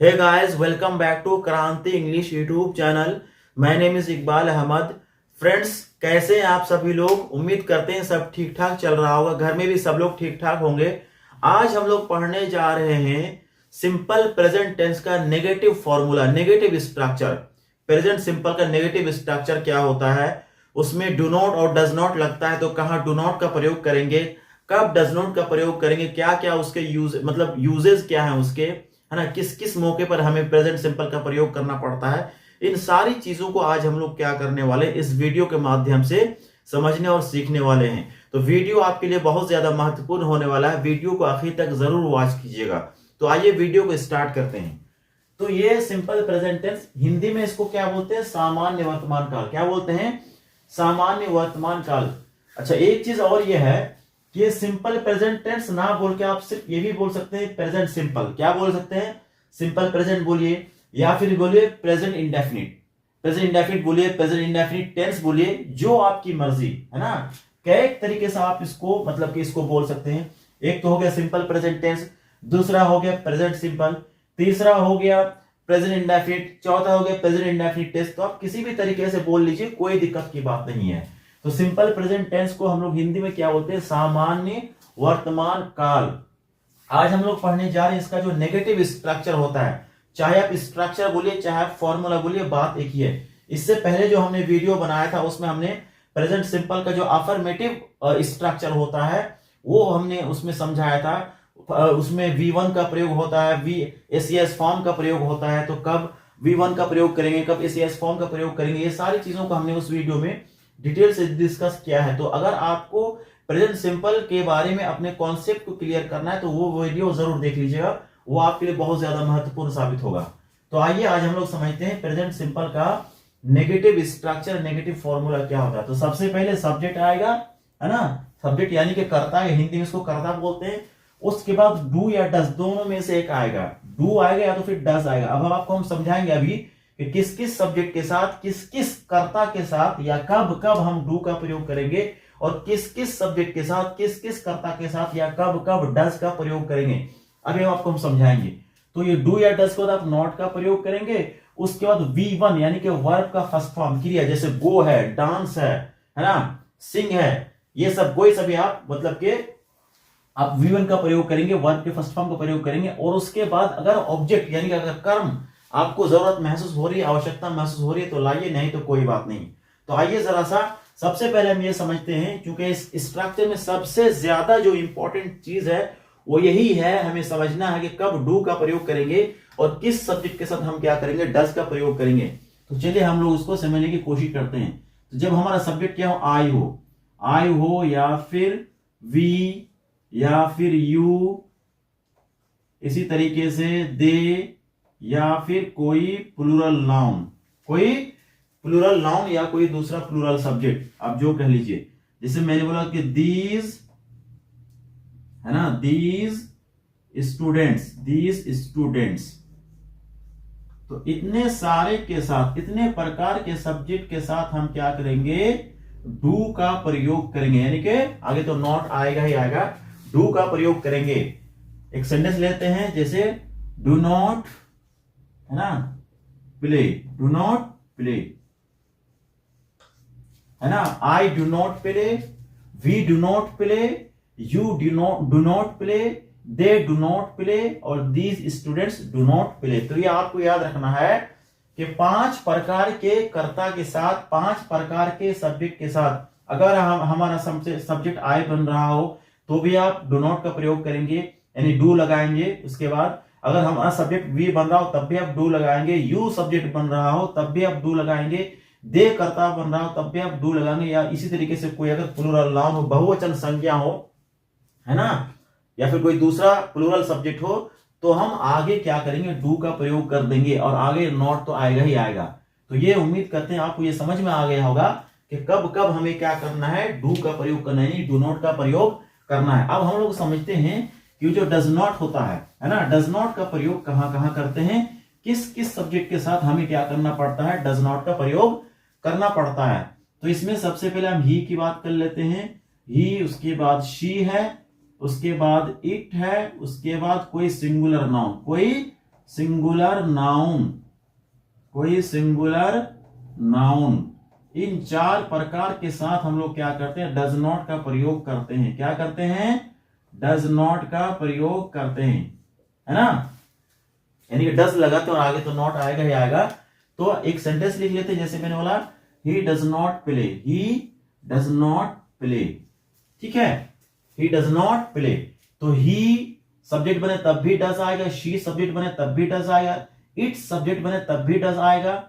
Hey guys, welcome back to Kranti English YouTube channel. My name is Iqbal Ahmad. Friends, कैसे हैं आप सभी लोग? उम्मीद करते हैं सब ठीक ठाक चल रहा होगा, घर में भी सब लोग ठीक ठाक होंगे। आज हम लोग पढ़ने जा रहे हैं सिंपल प्रेजेंट टेंस का negative formula, negative structure. Present simple का नेगेटिव स्ट्रक्चर क्या होता है, उसमें डू नॉट और डज नॉट लगता है तो कहाँ डू नॉट का प्रयोग करेंगे, कब डज नॉट का प्रयोग करेंगे, क्या क्या उसके यूज मतलब यूजेस क्या है उसके, है ना, किस किस मौके पर हमें प्रेजेंट सिंपल का प्रयोग करना पड़ता है। इन सारी चीजों को आज हम लोग क्या करने वाले, इस वीडियो के माध्यम से समझने और सीखने वाले हैं। तो वीडियो आपके लिए बहुत ज्यादा महत्वपूर्ण होने वाला है, वीडियो को आखिर तक जरूर वॉच कीजिएगा। तो आइए वीडियो को स्टार्ट करते हैं। तो ये सिंपल प्रेजेंट टेंस, हिंदी में इसको क्या बोलते हैं, सामान्य वर्तमान काल। क्या बोलते हैं? सामान्य वर्तमान काल। अच्छा, एक चीज और ये है कि ये सिंपल प्रेजेंट टेंस ना बोल के आप सिर्फ ये भी बोल सकते हैं प्रेजेंट सिंपल। क्या बोल सकते हैं? सिंपल प्रेजेंट बोलिए, या फिर बोलिए प्रेजेंट इंडेफिनिट। प्रेजेंट इंडेफिनिट बोलिए, प्रेजेंट इंडेफिनिट टेंस बोलिए, जो आपकी मर्जी है ना। कई तरीके से आप इसको मतलब कि इसको बोल सकते हैं। एक तो हो गया सिंपल प्रेजेंट टेंस, दूसरा हो गया प्रेजेंट सिंपल, तीसरा हो गया प्रेजेंट इंडेफिनिट, चौथा हो गया प्रेजेंट इंडेफिनिट टेंस। तो आप किसी भी तरीके से बोल लीजिए, कोई दिक्कत की बात नहीं है। तो सिंपल प्रेजेंट टेंस को हम लोग हिंदी में क्या बोलते हैं, सामान्य वर्तमान काल। आज हम लोग पढ़ने जा रहे हैं इसका जो नेगेटिव स्ट्रक्चर होता है। चाहे आप स्ट्रक्चर बोलिए, चाहे आप फॉर्मूला बोलिए, बात एक ही है। इससे पहले जो हमने वीडियो बनाया था उसमें हमने प्रेजेंट सिंपल का जो अफर्मेटिव स्ट्रक्चर होता है वो हमने उसमें समझाया था। उसमें V1 का प्रयोग होता है, SES फॉर्म का प्रयोग होता है। तो कब V1 का प्रयोग करेंगे, कब SES फॉर्म का प्रयोग करेंगे, ये सारी चीजों को हमने उस वीडियो में डिटेल से डिस्कस किया है। तो अगर आपको प्रेजेंट सिंपल के बारे में अपने कॉन्सेप्ट को क्लियर करना है तो वो वीडियो जरूर देख लीजिएगा, वो आपके लिए बहुत ज्यादा महत्वपूर्ण साबित होगा। तो आइए आज हम लोग समझते हैं प्रेजेंट सिंपल का नेगेटिव स्ट्रक्चर, नेगेटिव फॉर्मूला क्या होता है। तो सबसे पहले सब्जेक्ट आएगा, है ना, सब्जेक्ट यानी कि कर्ता, हिंदी में इसको कर्ता बोलते हैं। उसके बाद डू या डस, दोनों में से एक आएगा, डू आएगा या तो फिर डस आएगा। अब आपको हम समझाएंगे अभी कि किस किस सब्जेक्ट के साथ, किस किस कर्ता के साथ या कब कब हम डू का प्रयोग करेंगे, और किस किस सब्जेक्ट के साथ, किस किस कर्ता के साथ या कब कब डस का प्रयोग करेंगे, अभी आपको हम समझाएंगे। तो ये डू या डस के बाद आप नॉट का प्रयोग करेंगे। उसके बाद V1 यानी कि वर्ब का फर्स्ट फॉर्म क्रिया, जैसे गो है, डांस है ना, सिंग है, ये सब कोई सभी आप मतलब के आप V1 का प्रयोग करेंगे, वर्ब के फर्स्ट फॉर्म का प्रयोग करेंगे। और उसके बाद अगर ऑब्जेक्ट यानी कि अगर कर्म आपको जरूरत महसूस हो रही है, आवश्यकता महसूस हो रही है तो लाइए, नहीं तो कोई बात नहीं। तो आइए जरा सा सबसे पहले हम ये समझते हैं, क्योंकि इस स्ट्रक्चर में सबसे ज्यादा जो इंपॉर्टेंट चीज है वो यही है, हमें समझना है कि कब डू का प्रयोग करेंगे और किस सब्जेक्ट के साथ हम क्या करेंगे, डज का प्रयोग करेंगे। तो चलिए हम लोग उसको समझने की कोशिश करते हैं। तो जब हमारा सब्जेक्ट क्या हो, आई हो या फिर वी या फिर यू, इसी तरीके से दे, या फिर कोई प्लूरल नाउन, कोई प्लूरल नाउन या कोई दूसरा प्लूरल सब्जेक्ट, आप जो कह लीजिए। जैसे मैंने बोला कि दीज, है ना, दीज स्टूडेंट्स। तो इतने सारे के साथ, इतने प्रकार के सब्जेक्ट के साथ हम क्या करेंगे, डू का प्रयोग करेंगे। यानी कि आगे तो नॉट आएगा ही आएगा, डू का प्रयोग करेंगे। एक सेंटेंस लेते हैं, जैसे डू नॉट, है ना, प्ले, डू नॉट प्ले, है ना, I do not play, we do not play, you do not play, they do not play, और these students do not play. तो ये आपको याद रखना है कि 5 प्रकार के कर्ता के साथ, 5 प्रकार के सब्जेक्ट के साथ अगर हमारा सब्जेक्ट आई बन रहा हो तो भी आप डू नॉट का प्रयोग करेंगे, यानी डू लगाएंगे। उसके बाद अगर हमारा सब्जेक्ट वी बन रहा हो तब भी आप डू लगाएंगे, यू सब्जेक्ट बन रहा हो तब भी आप डू लगाएंगे, दे कर्ता बन रहा हो तब भी आप डू लगाएंगे। या इसी तरीके से कोई अगर प्लूरल नाउन हो, बहुवचन संज्ञा हो, है ना, या फिर कोई दूसरा प्लूरल सब्जेक्ट हो, तो हम आगे क्या करेंगे, डू का प्रयोग कर देंगे, और आगे नॉट तो आएगा ही आएगा। तो ये उम्मीद करते हैं आपको ये समझ में आ गया होगा कि कब कब हमें क्या करना है, डू का प्रयोग करना है, डू नॉट का प्रयोग करना है। अब हम लोग समझते हैं कि जो डज नॉट होता है ना, डज नॉट का प्रयोग कहां कहां करते हैं, किस किस सब्जेक्ट के साथ हमें क्या करना पड़ता है, डज नॉट का प्रयोग करना पड़ता है। तो इसमें सबसे पहले हम ही की बात कर लेते हैं। ही, उसके बाद शी है, उसके बाद इट है, उसके बाद कोई सिंगुलर नाउन, कोई सिंगुलर नाउन, कोई सिंगुलर नाउन, इन 4 प्रकार के साथ हम लोग क्या करते हैं, डज नॉट का प्रयोग करते हैं। क्या करते हैं, डज नॉट का प्रयोग करते हैं, है ना। यानी कि डज लगाते हैं और आगे तो नॉट आएगा ही आएगा। तो एक सेंटेंस लिख लेते हैं, जैसे मैंने बोला he does not play, he does not play, ठीक है, ही डज नॉट प्ले। तो ही सब्जेक्ट बने तब भी डज आएगा, शी सब्जेक्ट बने तब भी डज आएगा, इट सब्जेक्ट बने तब भी डज आएगा,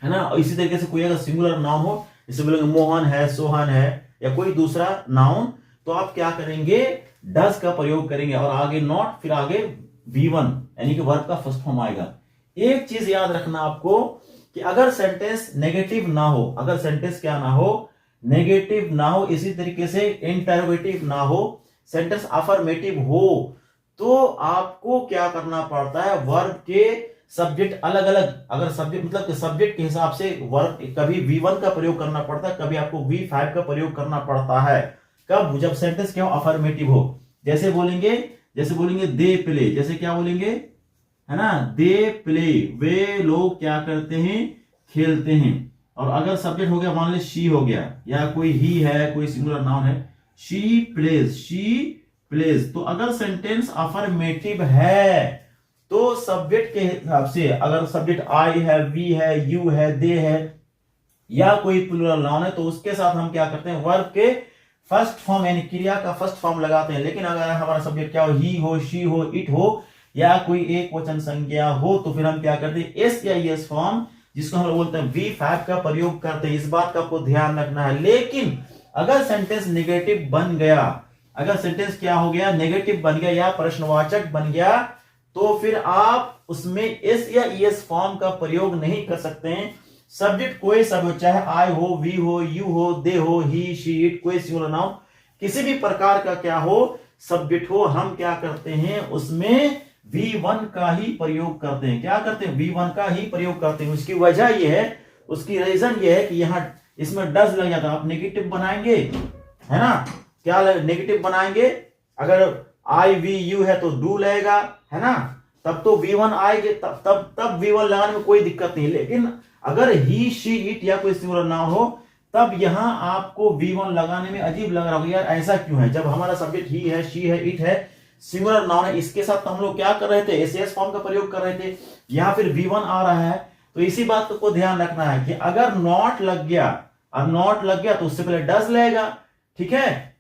है ना। और इसी तरीके से कोई अगर सिंगुलर नाउन हो, जैसे बोलेंगे मोहन है, सोहन है, या कोई दूसरा नाउन, तो आप क्या करेंगे, डज का प्रयोग करेंगे और आगे नॉट, फिर आगे V1 यानी कि वर्ब का फर्स्ट फॉर्म आएगा। एक चीज याद रखना आपको कि अगर सेंटेंस नेगेटिव ना हो, अगर सेंटेंस क्या ना हो, नेगेटिव ना हो, इसी तरीके से इंटरोगेटिव ना हो, सेंटेंस अफर्मेटिव हो, तो आपको क्या करना पड़ता है, वर्ब के सब्जेक्ट अलग अलग, अगर सब्जेक्ट मतलब सब्जेक्ट के हिसाब से वर्ब कभी V1 का प्रयोग करना पड़ता है, कभी आपको V5 का प्रयोग करना पड़ता है। कब, जब सेंटेंस क्या हो, अफर्मेटिव हो। जैसे बोलेंगे दे प्ले, जैसे क्या बोलेंगे, है ना, दे प्ले, वे लोग क्या करते हैं, खेलते हैं। और अगर सब्जेक्ट हो गया, मान ली शी हो गया, या कोई ही है, कोई सिंगुलर नाउन है, शी प्लेज। तो अगर सेंटेंस अफर्मेटिव है तो सब्जेक्ट के हिसाब से, अगर सब्जेक्ट आई है, वी है, यू है, दे है, या कोई प्लूरल नाउन है, तो उसके साथ हम क्या करते हैं, वर्ब के फर्स्ट फॉर्म यानी क्रिया का फर्स्ट फॉर्म लगाते हैं। लेकिन अगर हमारा सब्जेक्ट क्या हो, ही हो, शी हो, इट हो, या कोई एक वचन संज्ञा हो, तो फिर हम क्या करते हैं, एस या एस फॉर्म, जिसको हम लोग बोलते हैं V5 का प्रयोग करते हैं। इस बात का आपको ध्यान रखना है। लेकिन अगर सेंटेंस नेगेटिव बन गया, अगर सेंटेंस क्या हो गया, नेगेटिव बन गया या प्रश्नवाचक बन गया, तो फिर आप उसमें एस या एस फॉर्म का प्रयोग नहीं कर सकते हैं। सब्जेक्ट कोई सब हो, चाहे आई हो, वी हो, यू हो, दे हो, ही, शी, इट, कोई सिंगुलर नाउन, किसी भी प्रकार का क्या हो, सब्जेक्ट हो, हम क्या करते हैं, उसमें V1 का ही प्रयोग करते हैं। क्या करते हैं, V1 का ही प्रयोग करते हैं। उसकी वजह यह है, उसकी रीजन यह है कि यहां इसमें डज लग जाता है। आप नेगेटिव बनाएंगे, है ना, क्या नेगेटिव बनाएंगे, अगर आई वी यू है तो डू लगेगा, है ना, तब तो V1 आएंगे, तब V1 लगाने में कोई दिक्कत नहीं। लेकिन अगर ही, शी, इट या कोई सिंगुलर नाउन हो, तब यहां आपको V1 लगाने में अजीब लग रहा होगा, यार ऐसा क्यों है, जब हमारा सब्जेक्ट ही है, शी है, इट है, सिंगुलर नाउन है, इसके साथ हम लोग क्या कर रहे थे, एस फॉर्म का प्रयोग कर रहे थे, यहां फिर V1 आ रहा है। तो इसी बात को ध्यान रखना है कि अगर नॉट लग गया, और नॉट लग गया तो उससे पहले डज लगेगा, ठीक है।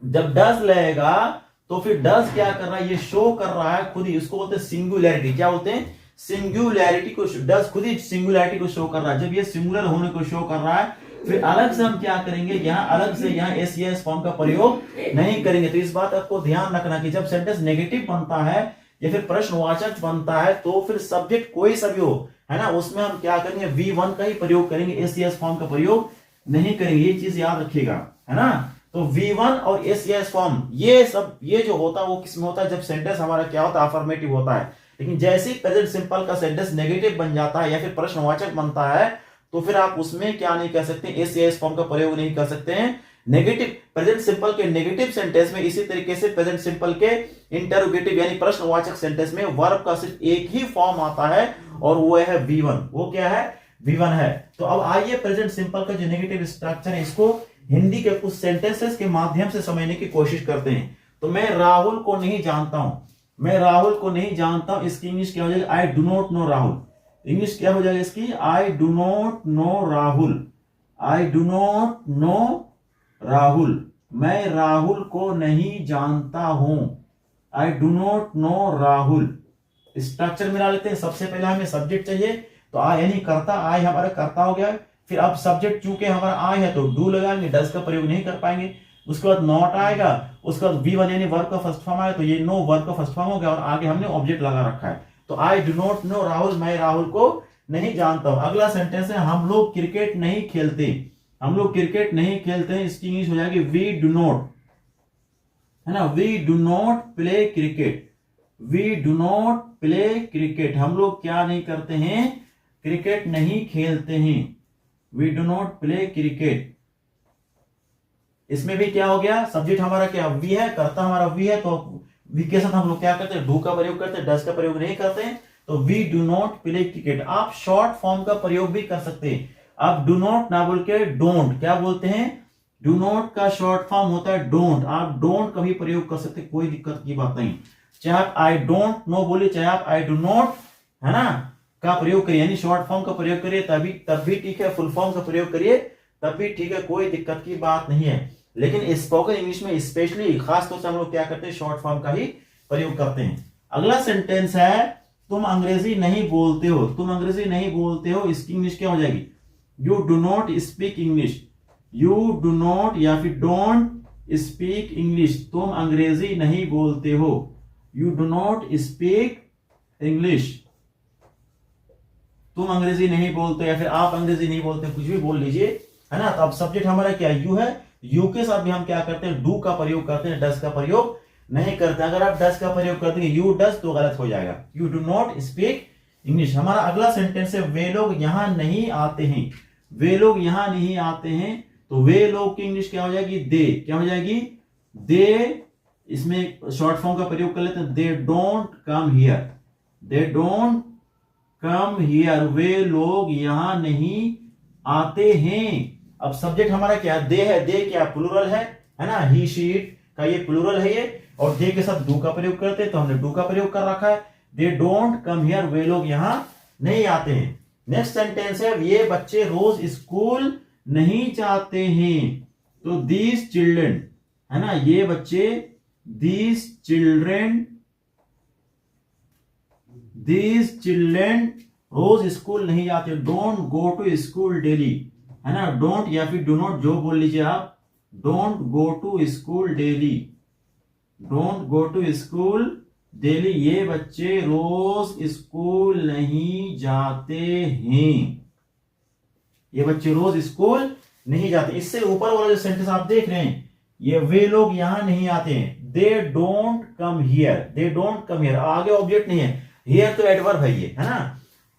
जब डज लगेगा तो फिर डज क्या कर रहा है, ये शो कर रहा है खुद ही, उसको बोलते हैं सिंगुलैरिटी। क्या बोलते हैं, सिंगुलैरिटी को, डज खुद ही सिंगुलैरिटी को शो कर रहा है। जब ये सिंगुलर होने को शो कर रहा है, फिर अलग से हम क्या करेंगे, यहां अलग से यहां एस फॉर्म का प्रयोग नहीं करेंगे। तो इस बात आपको ध्यान रखना कि जब सेंटेंस नेगेटिव बनता है या फिर प्रश्नवाचक बनता है, तो फिर सब्जेक्ट कोई सा भी हो, है ना, उसमें हम क्या करेंगे, V1 का ही प्रयोग करेंगे, एस फॉर्म का प्रयोग नहीं करेंगे। ये चीज याद रखिएगा, है ना। तो V1 और एस फॉर्म, ये सब, ये जो होता है वो किसमें होता है, जब सेंटेंस हमारा क्या होता है, अफर्मेटिव होता है। लेकिन जैसे ही प्रेजेंट सिंपल का सेंटेंस नेगेटिव बन जाता है या फिर प्रश्नवाचक बनता है, तो फिर आप उसमें क्या नहीं कर सकते, एस फॉर्म का प्रयोग नहीं कर सकते हैं। नेगेटिव, प्रेजेंट सिंपल के नेगेटिव सेंटेंस में, इसी तरीके से प्रेजेंट सिंपल के इंटरोगेटिव यानी प्रश्नवाचक सेंटेंस में वर्ब का सिर्फ एक ही फॉर्म आता है, और वो है V1। वो क्या है, V1 है। तो अब आइए प्रेजेंट सिंपल का जो नेगेटिव स्ट्रक्चर है, इसको हिंदी के कुछ सेंटेंसेस के माध्यम से समझने की कोशिश करते हैं। तो मैं राहुल को नहीं जानता हूं, इसकी इंग्लिश क्या हो जाएगी, आई do not know Rahul. English क्या हो जाएगा इसकी, आई डू नॉट नो राहुल, मैं राहुल को नहीं जानता हूं, आई do not know Rahul. Structure मिला लेते हैं। सबसे पहले हमें सब्जेक्ट चाहिए, तो आई यानी कर्ता, आई हमारा कर्ता हो गया। फिर अब सब्जेक्ट चूंकि हमारा आई है तो डू लगाएंगे, डज का प्रयोग नहीं कर पाएंगे। उसके बाद नॉट आएगा, उसके बाद V1 यानी वर्ब का फर्स्ट फॉर्म आएगा, तो ये नो वर्ब का फर्स्ट फॉर्म हो गया, और आगे हमने ऑब्जेक्ट लगा रखा है। तो आई डू नॉट नो राहुल, मैं राहुल को नहीं जानता हूं। अगला सेंटेंस है, हम लोग क्रिकेट नहीं खेलते, इसकी इंग्लिश हो जाएगी वी डू नॉट, है ना, we do not play cricket, हम लोग क्या नहीं करते हैं, क्रिकेट नहीं खेलते हैं, we do not play cricket. इसमें भी क्या हो गया, सब्जेक्ट हमारा क्या वी है, कर्ता हमारा वी है, तो वी के साथ हम लोग क्या करते हैं, डू का प्रयोग करते हैं, डज का प्रयोग नहीं करते हैं। तो we do not play cricket. आप शॉर्ट फॉर्म का प्रयोग भी कर सकते हैं। आप डू नॉट ना बोल के डोंट क्या बोलते हैं, डू नॉट का शॉर्ट फॉर्म होता है डोंट। आप डोंट का भी प्रयोग कर सकते, कोई दिक्कत की बात नहीं। चाहे आप आई डोंट नो बोलिए, चाहे आप आई डू नॉट है ना का प्रयोग करिए, यानी शॉर्ट फॉर्म का प्रयोग करिए तब भी ठीक है, फुल फॉर्म का प्रयोग करिए तब भी ठीक है, कोई दिक्कत की बात नहीं है। लेकिन स्पोकन इंग्लिश में स्पेशली खास तौर से हम लोग क्या करते हैं, शॉर्ट फॉर्म का ही प्रयोग करते हैं। अगला सेंटेंस है, तुम अंग्रेजी नहीं बोलते हो। तुम अंग्रेजी नहीं बोलते हो, इसकी इंग्लिश क्या हो जाएगी, you do not speak English. You do not या फिर डोंट स्पीक इंग्लिश। तुम अंग्रेजी नहीं बोलते हो, you do not speak English. तुम अंग्रेजी नहीं बोलते या फिर आप अंग्रेजी नहीं बोलते, कुछ भी बोल लीजिए, है ना। तो अब सब्जेक्ट हमारा क्या है, यू है। यू के साथ भी हम क्या करते हैं, डू का प्रयोग करते हैं, डज का प्रयोग नहीं करते। अगर आप डज का प्रयोग कर देंगे यू डज तो गलत हो जाएगा, you do not speak English. हमारा अगला सेंटेंस है, वे लोग यहां नहीं आते हैं। वे लोग यहां नहीं आते हैं, तो वे लोग की इंग्लिश क्या हो जाएगी, दे। क्या हो जाएगी, दे। इसमें शॉर्ट फॉर्म का प्रयोग कर लेते हैं, they don't come here. They don't come here, वे लोग यहां नहीं आते हैं। अब सब्जेक्ट हमारा क्या, दे है। दे क्या प्लूरल है ना, ही शी इट का ये प्लूरल है ये, और दे के साथ डू का प्रयोग करते हैं, तो हमने डू का प्रयोग कर रखा है। दे डोंट कम हियर, वे लोग यहां नहीं आते हैं। नेक्स्ट सेंटेंस है, ये बच्चे रोज स्कूल नहीं जाते हैं। तो दीज चिल्ड्रन है ना, ये बच्चे, दीज चिल्ड्रन रोज स्कूल नहीं जाते। Don't go to school daily है ना, डोंट या फिर डू नॉट जो बोल लीजिए आप, don't go to school daily. Don't go to school daily, ये बच्चे रोज स्कूल नहीं जाते हैं। ये बच्चे रोज स्कूल नहीं जाते। इससे ऊपर वाला जो सेंटेंस आप देख रहे हैं, ये वे लोग यहां नहीं आते हैं। They don't come here, they don't come here, आगे ऑब्जेक्ट नहीं है, हियर तो एडवर्ब है ये, है ना।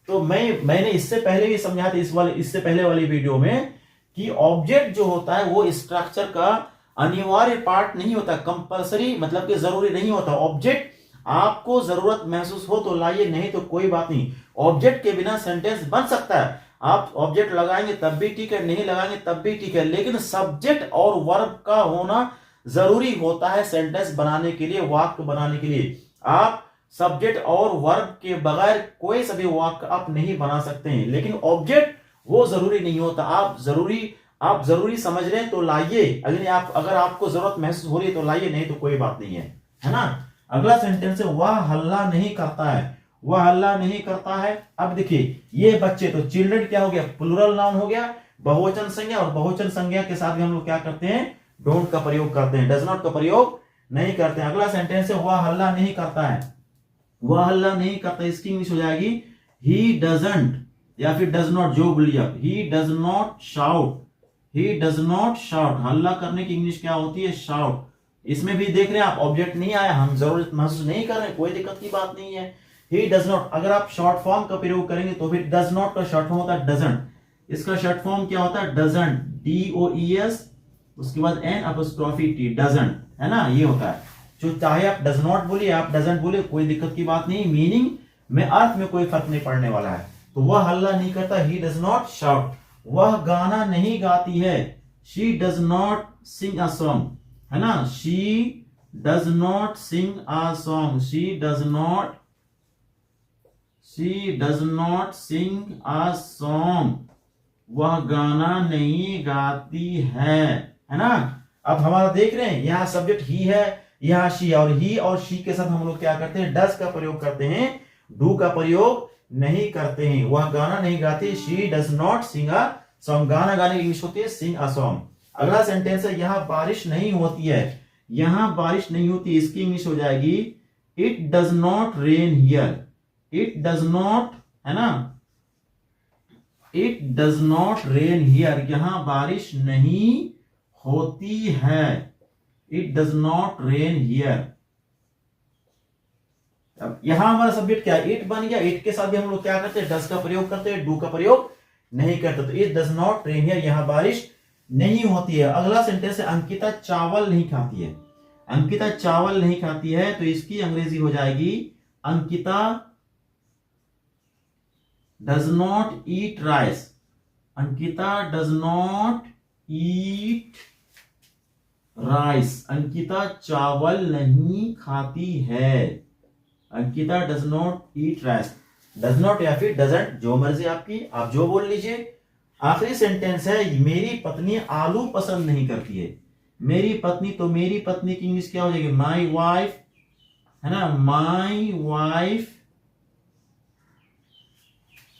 तो मैंने इससे पहले भी समझाया था इससे पहले वाली वीडियो में कि ऑब्जेक्ट जो होता है वो स्ट्रक्चर का अनिवार्य पार्ट नहीं होता, कंपलसरी मतलब कि जरूरी नहीं होता। ऑब्जेक्ट आपको जरूरत महसूस हो तो लाइए, नहीं तो कोई बात नहीं। ऑब्जेक्ट के बिना सेंटेंस बन सकता है, आप ऑब्जेक्ट लगाएंगे तब भी ठीक है, नहीं लगाएंगे तब भी ठीक है, लेकिन सब्जेक्ट और वर्ब का होना जरूरी होता है सेंटेंस बनाने के लिए, वाक्य बनाने के लिए। आप सब्जेक्ट और वर्ब के बगैर कोई सभी वाक्य आप नहीं बना सकते हैं, लेकिन ऑब्जेक्ट वो जरूरी नहीं होता। आप जरूरी समझ रहे हैं तो लाइए, अगर आपको जरूरत महसूस हो रही है तो लाइए, नहीं तो कोई बात नहीं है ना। अगला सेंटेंस है, वह हल्ला नहीं करता है। वह हल्ला नहीं करता है। अब देखिए, ये बच्चे, तो चिल्ड्रन क्या हो गया, प्लूरल नाउन हो गया, बहुवचन संज्ञा, और बहुवचन संज्ञा के साथ भी हम लोग क्या करते हैं, डोंट का प्रयोग करते हैं, डज नॉट का प्रयोग नहीं करते हैं। अगला सेंटेंस है, वह हल्ला नहीं करता है। वह हल्ला नहीं करता, इसकी इंग्लिश हो जाएगी, ही डजंट या फिर डज नॉट, जो बोलिए आप, he does not shout. He does not shout, हल्ला करने की इंग्लिश क्या होती है, शाउट। इसमें भी देख रहे हैं आप, ऑब्जेक्ट नहीं आया, हम जरूरत महसूस नहीं कर रहे, कोई दिक्कत की बात नहीं है। ही डज नॉट, अगर आप शॉर्ट फॉर्म का प्रयोग करेंगे तो फिर डज नॉट का शॉर्ट फॉर्म होता है डजंट। इसका शॉर्ट फॉर्म क्या होता है, डजंट, DOES, उसके बाद N_T, डजंट, है ना, ये होता है। जो चाहे आप डज नॉट बोलिए, आप डजंट बोलिए, कोई दिक्कत की बात नहीं, मीनिंग में, अर्थ में कोई फर्क नहीं पड़ने वाला है। तो वह हल्ला नहीं करता, ही डज नॉट शाउट। वह गाना नहीं गाती है, she does not sing a song, है ना, she does not sing a song, she does not sing a song. वह गाना नहीं गाती है ना। अब हमारा देख रहे हैं, यहां सब्जेक्ट ही है, यहां शी, और ही और शी के साथ हम लोग क्या करते हैं, डज का प्रयोग करते हैं, डू का प्रयोग नहीं करते हैं। वह गाना नहीं गाती, she does not sing a song, गाना गाने की इंग्लिश होती है सिंग अ सॉन्ग। अगला सेंटेंस है, यहां बारिश नहीं होती है। यहां बारिश नहीं होती, इसकी इंग्लिश हो जाएगी, it does not rain here. It does not, है ना, it does not rain here, यहां बारिश नहीं होती है, it does not rain here. अब यहां हमारा सब्जेक्ट क्या है, इट बन गया, इट के साथ भी हम लोग क्या करते हैं, डज का प्रयोग करते हैं, डू का प्रयोग नहीं करते। तो it does not rain here, यहां बारिश नहीं होती है। अगला सेंटेंस है, अंकिता चावल नहीं खाती है। अंकिता चावल नहीं खाती है, तो इसकी अंग्रेजी हो जाएगी Ankita does not eat rice. Ankita does not eat rice. Ankita चावल नहीं खाती है। Ankita does not eat rice. Does not या फिर डजंट, जो मर्जी आपकी, आप जो बोल लीजिए। आखिरी सेंटेंस है मेरी पत्नी आलू पसंद नहीं करती है। मेरी पत्नी, तो मेरी पत्नी की इंग्लिश क्या हो जाएगी? माई वाइफ, है ना। My wife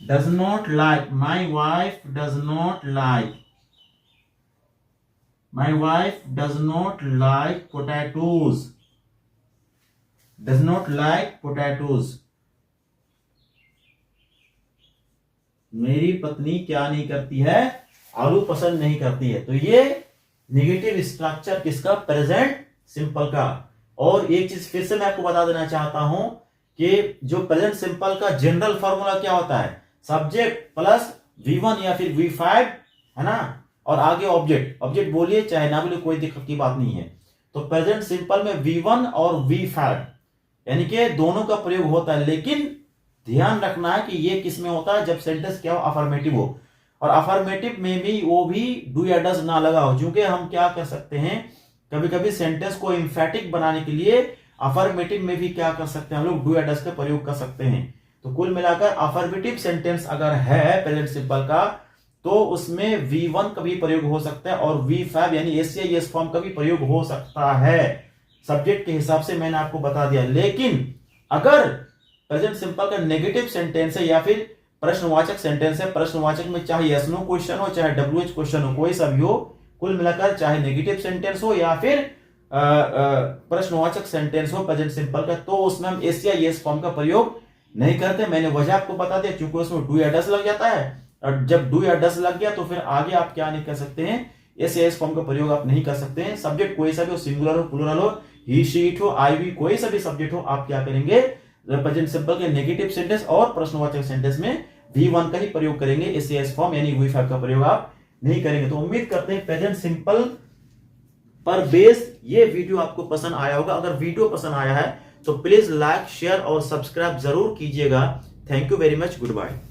does not like. My wife does not like. My wife does not like potatoes. Does not like potatoes. मेरी पत्नी क्या नहीं करती है? आलू पसंद नहीं करती है। तो ये नेगेटिव स्ट्रक्चर किसका? प्रेजेंट सिंपल का। और एक चीज फिर से मैं आपको बता देना चाहता हूं कि जो प्रेजेंट सिंपल का जनरल फॉर्मूला क्या होता है? सब्जेक्ट प्लस V1 या फिर V5, है ना, और आगे ऑब्जेक्ट। ऑब्जेक्ट बोलिए चाहे ना बोलिए, कोई दिक्कत की बात नहीं है। तो प्रेजेंट सिंपल में V1 और V5 यानी कि दोनों का प्रयोग होता है, लेकिन ध्यान रखना है कि ये किस में होता है? जब सेंटेंस क्या हो? अफर्मेटिव हो। और अफर्मेटिव में भी वो भी डू या डज ना लगा हो, क्योंकि हम क्या कर सकते हैं, कभी कभी सेंटेंस को एम्फैटिक बनाने के लिए अफर्मेटिव में भी क्या कर सकते हैं हम लोग? डू या डज का प्रयोग कर सकते हैं। तो कुल मिलाकर अफर्मेटिव सेंटेंस अगर है प्रेजेंट सिंपल का, तो उसमें V1 का भी प्रयोग हो सकता है और V5 यानी एस या यस फॉर्म का भी प्रयोग हो सकता है। सब्जेक्ट के हिसाब से मैंने आपको बता दिया। लेकिन अगर प्रेजेंट सिंपल का नेगेटिव सेंटेंस है या फिर प्रश्नवाचक सेंटेंस है, प्रश्नवाचक में चाहे यस नो क्वेश्चन हो चाहे WH क्वेश्चन हो, कोई सा भी हो, कुल मिलाकर चाहे नेगेटिव सेंटेंस हो या फिर प्रश्नवाचक सेंटेंस हो प्रेजेंट सिंपल का, तो उसमें हम एस या यस फॉर्म का प्रयोग नहीं करते। मैंने वजह आपको बता दिया, क्योंकि उसमें डू या डज लग जाता है, और जब डू या डज लग गया तो फिर आगे आप क्या नहीं कर सकते हैं? एस या यस फॉर्म का प्रयोग आप नहीं कर सकते हैं। सब्जेक्ट कोई सा भी हो, सिंगुलर हो, प्लूरल हो, ही शी इट हो, आई वी, कोई सा भी सब्जेक्ट हो, आप क्या करेंगे? प्रेजेंट सिंपल के नेगेटिव सेंटेंस और प्रश्नवाचक सेंटेंस में V1 का ही प्रयोग करेंगे। एस या यस फॉर्म यानी V5 का प्रयोग आप नहीं करेंगे। तो उम्मीद करते हैं प्रेजेंट सिंपल पर बेस्ड ये वीडियो आपको पसंद आया होगा। अगर वीडियो पसंद आया है तो प्लीज लाइक, शेयर और सब्सक्राइब जरूर कीजिएगा। Thank you very much. Good bye.